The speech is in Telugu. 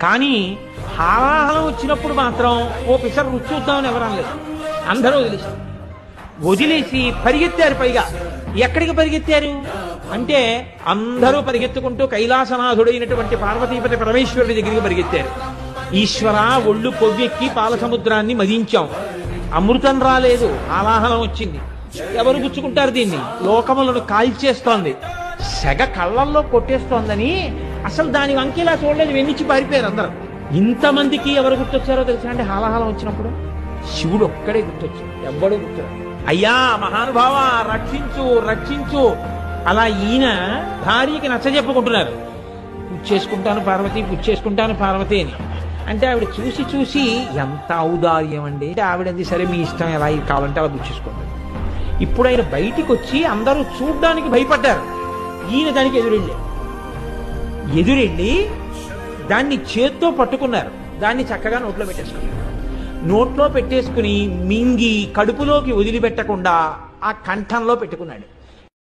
కానీ హాలాహలం వచ్చినప్పుడు మాత్రం ఓ పిసరు రుచి చూద్దామని ఎవరు అనలేదు. అందరూ వదిలేసి పరిగెత్తారు. పైగా ఎక్కడికి పరిగెత్తారు అంటే అందరూ పరిగెత్తుకుంటూ కైలాసనాథుడైనటువంటి పార్వతీపతి పరమేశ్వరుడి దగ్గరికి పరిగెత్తారు. ఈశ్వర, ఒళ్ళు కొవ్వెక్కి పాల సముద్రాన్ని మదించాం, అమృతం రాలేదు, ఆలాహలం వచ్చింది. ఎవరు గుచ్చుకుంటారు దీన్ని? లోకములను కాల్చేస్తోంది, సెగ కళ్ళల్లో కొట్టేస్తోందని అసలు దాని వంకేలా చూడలేదు, వెన్నిచ్చి పారిపోయారు అందరూ. ఇంతమందికి ఎవరు గుర్తొచ్చారో తెలుసా అంటే హాలాహలం వచ్చినప్పుడు శివుడు ఒక్కడే గుర్తొచ్చాడు, ఎవ్వడూ గుర్తురాడు. అయ్యా మహానుభావ, రక్షించు రక్షించు. అలా ఈయన భార్యకి నచ్చజెప్పుకుంటున్నారు, పుచ్చేసుకుంటాను పార్వతి, పుచ్చేసుకుంటాను పార్వతి అని. అంటే ఆవిడ చూసి చూసి ఎంత ఔదార్యం అండి అంటే ఆవిడంది, సరే మీ ఇష్టం, ఎలా కావాలంటే అలా పుచ్చేసుకోండి. ఇప్పుడు ఆయన బయటికి వచ్చి అందరూ చూడ్డానికి భయపడ్డారు. ఈయన దానికి ఎదురెళ్ళి దాన్ని చేత్తో పట్టుకున్నారు. దాన్ని చక్కగా నోట్లో పెట్టేసుకున్నారు. నోట్లో పెట్టేసుకుని మింగి కడుపులోకి వదిలిపెట్టకుండా ఆ కంఠంలో పెట్టుకున్నాడు.